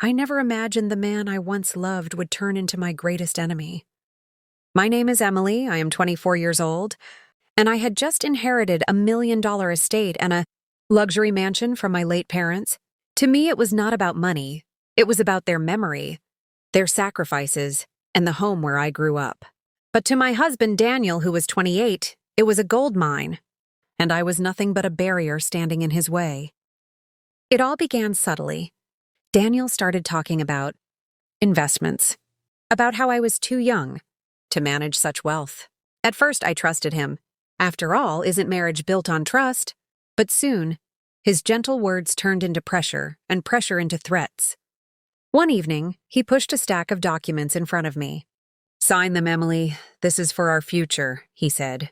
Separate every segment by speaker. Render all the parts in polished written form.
Speaker 1: I never imagined the man I once loved would turn into my greatest enemy. My name is Emily, I am 24 years old, and I had just inherited $1 million estate and a luxury mansion from my late parents. To me, it was not about money. It was about their memory, their sacrifices, and the home where I grew up. But to my husband, Daniel, who was 28, it was a gold mine, and I was nothing but a barrier standing in his way. It all began subtly. Daniel started talking about investments, about how I was too young to manage such wealth. At first, I trusted him. After all, isn't marriage built on trust? But soon, his gentle words turned into pressure, and pressure into threats. One evening, he pushed a stack of documents in front of me. "Sign them, Emily. This is for our future," he said,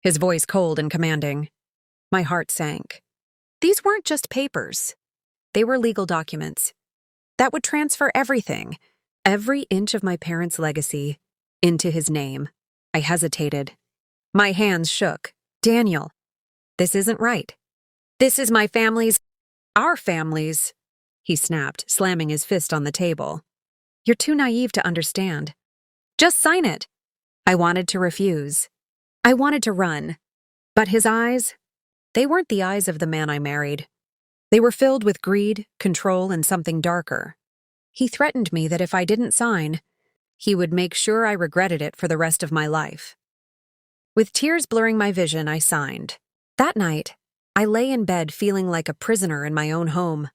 Speaker 1: his voice cold and commanding. My heart sank. These weren't just papers. They were legal documents that would transfer everything, every inch of my parents' legacy, into his name. I hesitated. My hands shook. "Daniel, this isn't right. This is my family's, our family's," he snapped, slamming his fist on the table. "You're too naive to understand. Just sign it." I wanted to refuse. I wanted to run. But his eyes, they weren't the eyes of the man I married. They were filled with greed, control, and something darker. He threatened me that if I didn't sign, he would make sure I regretted it for the rest of my life. With tears blurring my vision, I signed. That night, I lay in bed feeling like a prisoner in my own home.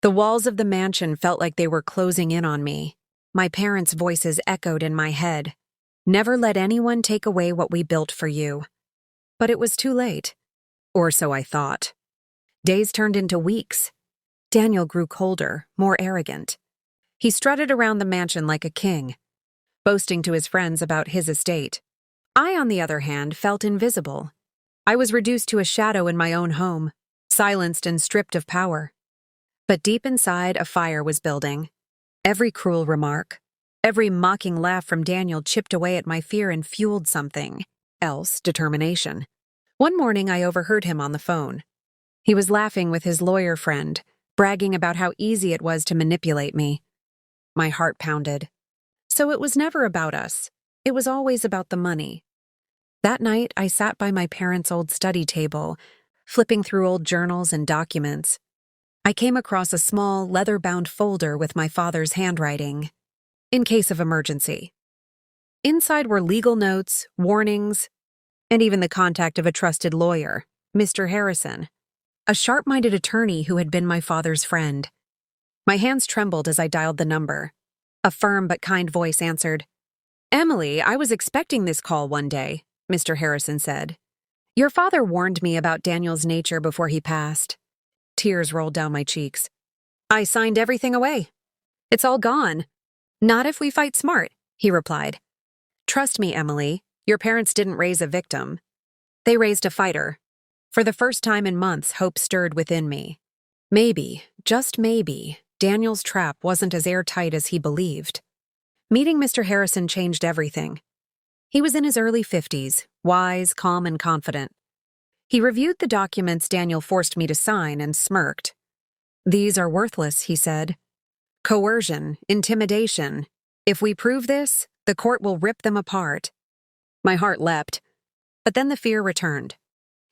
Speaker 1: The walls of the mansion felt like they were closing in on me. My parents' voices echoed in my head. "Never let anyone take away what we built for you." But it was too late. Or so I thought. Days turned into weeks. Daniel grew colder, more arrogant. He strutted around the mansion like a king, boasting to his friends about his estate. I, on the other hand, felt invisible. I was reduced to a shadow in my own home, silenced and stripped of power. But deep inside, a fire was building. Every cruel remark, every mocking laugh from Daniel chipped away at my fear and fueled something else, determination. One morning, I overheard him on the phone. He was laughing with his lawyer friend, bragging about how easy it was to manipulate me. My heart pounded. So it was never about us. It was always about the money. That night, I sat by my parents' old study table, flipping through old journals and documents. I came across a small, leather-bound folder with my father's handwriting, "In case of emergency." Inside were legal notes, warnings, and even the contact of a trusted lawyer, Mr. Harrison, a sharp-minded attorney who had been my father's friend. My hands trembled as I dialed the number. A firm but kind voice answered. "Emily, I was expecting this call one day," Mr. Harrison said. "Your father warned me about Daniel's nature before he passed." Tears rolled down my cheeks. "I signed everything away. It's all gone." "Not if we fight smart," he replied. "Trust me, Emily, your parents didn't raise a victim. They raised a fighter." For the first time in months, hope stirred within me. Maybe, just maybe, Daniel's trap wasn't as airtight as he believed. Meeting Mr. Harrison changed everything. He was in his early 50s, wise, calm, and confident. He reviewed the documents Daniel forced me to sign and smirked. "These are worthless," he said. "Coercion, intimidation. If we prove this, the court will rip them apart." My heart leapt, but then the fear returned.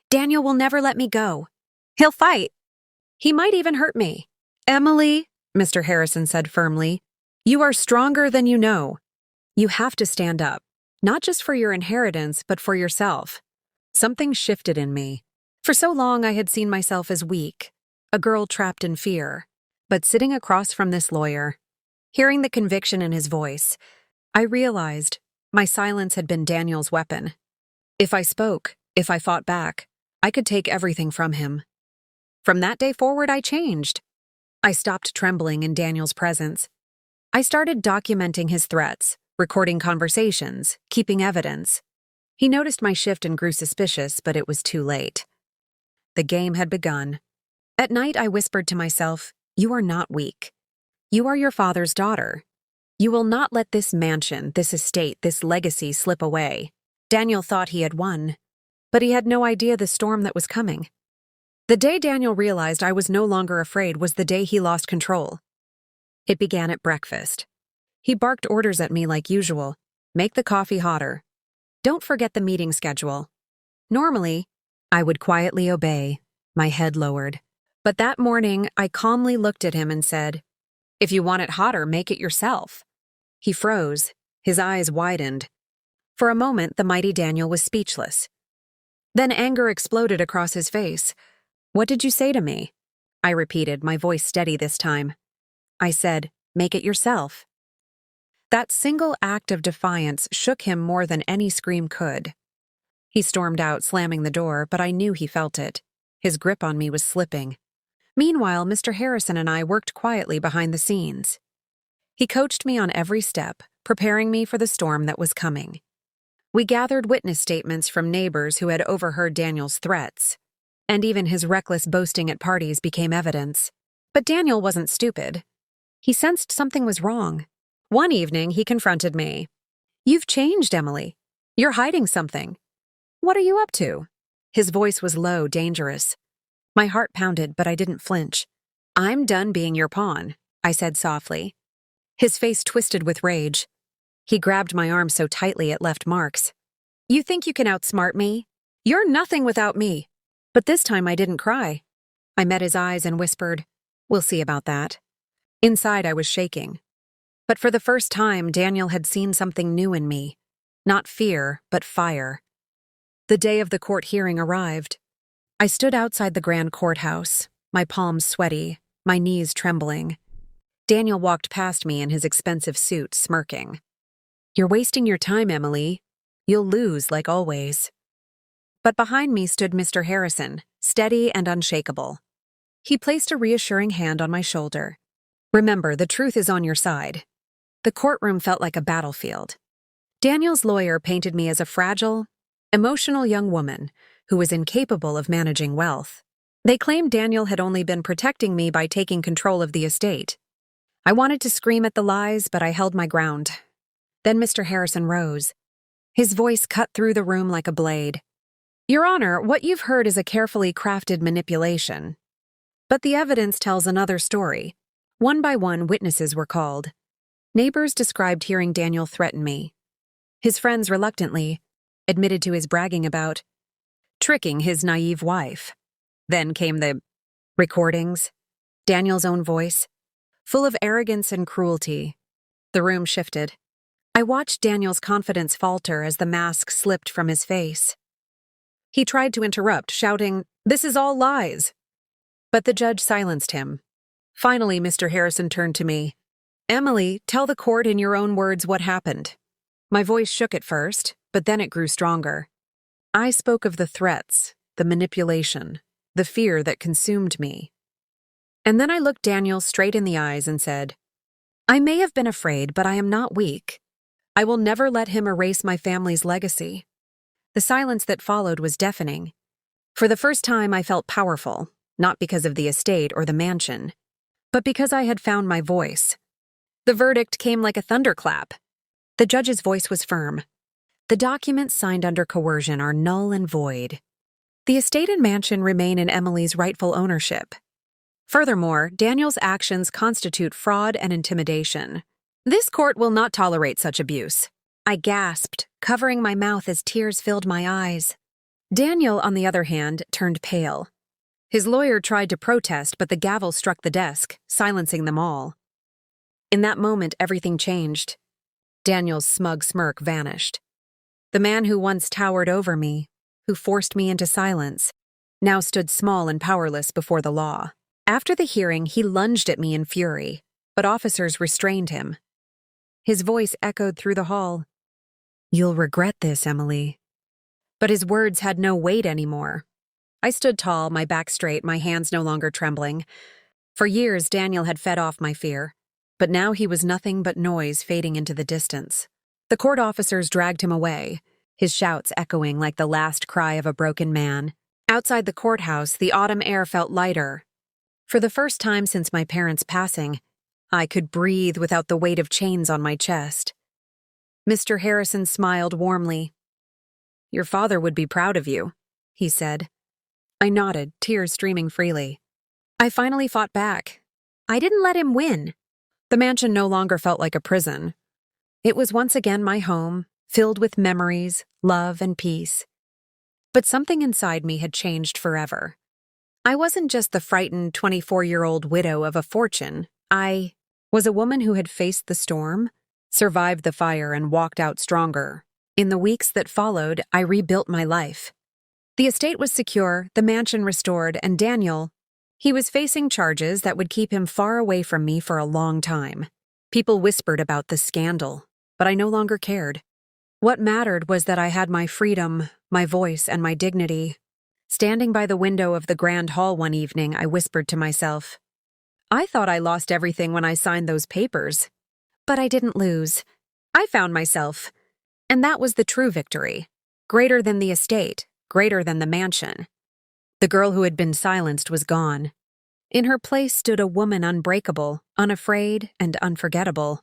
Speaker 1: Daniel will never let me go. He'll fight. He might even hurt me. "Emily," Mr. Harrison said firmly, "you are stronger than you know. You have to stand up, not just for your inheritance, but for yourself." Something shifted in me. For so long I had seen myself as weak, a girl trapped in fear. But sitting across from this lawyer, hearing the conviction in his voice, I realized my silence had been Daniel's weapon. If I spoke, if I fought back, I could take everything from him. From that day forward, I changed. I stopped trembling in Daniel's presence. I started documenting his threats, recording conversations, keeping evidence. He noticed my shift and grew suspicious, but it was too late. The game had begun. At night, I whispered to myself, "You are not weak. You are your father's daughter. You will not let this mansion, this estate, this legacy slip away." Daniel thought he had won, but he had no idea the storm that was coming. The day Daniel realized I was no longer afraid was the day he lost control. It began at breakfast. He barked orders at me like usual. Make the coffee hotter. Don't forget the meeting schedule. Normally, I would quietly obey, my head lowered. But that morning, I calmly looked at him and said, "If you want it hotter, make it yourself." He froze. His eyes widened. For a moment, the mighty Daniel was speechless. Then anger exploded across his face. "What did you say to me?" I repeated, my voice steady this time. I said, "Make it yourself." That single act of defiance shook him more than any scream could. He stormed out, slamming the door, but I knew he felt it. His grip on me was slipping. Meanwhile, Mr. Harrison and I worked quietly behind the scenes. He coached me on every step, preparing me for the storm that was coming. We gathered witness statements from neighbors who had overheard Daniel's threats, and even his reckless boasting at parties became evidence. But Daniel wasn't stupid. He sensed something was wrong. One evening, he confronted me. "You've changed, Emily. You're hiding something. What are you up to?" His voice was low, dangerous. My heart pounded, but I didn't flinch. "I'm done being your pawn," I said softly. His face twisted with rage. He grabbed my arm so tightly it left marks. "You think you can outsmart me? You're nothing without me." But this time I didn't cry. I met his eyes and whispered, "We'll see about that." Inside I was shaking. But for the first time, Daniel had seen something new in me. Not fear, but fire. The day of the court hearing arrived. I stood outside the grand courthouse, my palms sweaty, my knees trembling. Daniel walked past me in his expensive suit, smirking. "You're wasting your time, Emily. You'll lose, like always." But behind me stood Mr. Harrison, steady and unshakable. He placed a reassuring hand on my shoulder. "Remember, the truth is on your side." The courtroom felt like a battlefield. Daniel's lawyer painted me as a fragile, emotional young woman who was incapable of managing wealth. They claimed Daniel had only been protecting me by taking control of the estate. I wanted to scream at the lies, but I held my ground. Then Mr. Harrison rose. His voice cut through the room like a blade. "Your Honor, what you've heard is a carefully crafted manipulation. But the evidence tells another story. One by one, witnesses were called. Neighbors described hearing Daniel threaten me. His friends reluctantly admitted to his bragging about tricking his naive wife. Then came the recordings, Daniel's own voice, full of arrogance and cruelty. The room shifted. I watched Daniel's confidence falter as the mask slipped from his face. He tried to interrupt, shouting, "This is all lies." But the judge silenced him. Finally, Mr. Harrison turned to me. "Emily, tell the court in your own words what happened." My voice shook at first, but then it grew stronger. I spoke of the threats, the manipulation, the fear that consumed me. And then I looked Daniel straight in the eyes and said, "I may have been afraid, but I am not weak. I will never let him erase my family's legacy." The silence that followed was deafening. For the first time, I felt powerful, not because of the estate or the mansion, but because I had found my voice. The verdict came like a thunderclap. The judge's voice was firm. The documents signed under coercion are null and void. The estate and mansion remain in Emily's rightful ownership. Furthermore, Daniel's actions constitute fraud and intimidation. This court will not tolerate such abuse. I gasped, covering my mouth as tears filled my eyes. Daniel, on the other hand, turned pale. His lawyer tried to protest, but the gavel struck the desk, silencing them all. In that moment, everything changed. Daniel's smug smirk vanished. The man who once towered over me, who forced me into silence, now stood small and powerless before the law. After the hearing, he lunged at me in fury, but officers restrained him. His voice echoed through the hall. "You'll regret this, Emily." But his words had no weight anymore. I stood tall, my back straight, my hands no longer trembling. For years, Daniel had fed off my fear, but now he was nothing but noise fading into the distance. The court officers dragged him away, his shouts echoing like the last cry of a broken man. Outside the courthouse, the autumn air felt lighter. For the first time since my parents' passing, I could breathe without the weight of chains on my chest. Mr. Harrison smiled warmly. "Your father would be proud of you," he said. I nodded, tears streaming freely. I finally fought back. I didn't let him win, The mansion no longer felt like a prison. It was once again my home, filled with memories, love, and peace. But something inside me had changed forever. I wasn't just the frightened 24-year-old widow of a fortune. I was a woman who had faced the storm, survived the fire, and walked out stronger. In the weeks that followed, I rebuilt my life. The estate was secure, the mansion restored, and Daniel, he was facing charges that would keep him far away from me for a long time. People whispered about the scandal, but I no longer cared. What mattered was that I had my freedom, my voice, and my dignity. Standing by the window of the grand hall one evening, I whispered to myself, I thought I lost everything when I signed those papers. But I didn't lose. I found myself. And that was the true victory. Greater than the estate, greater than the mansion. The girl who had been silenced was gone. In her place stood a woman unbreakable, unafraid, and unforgettable.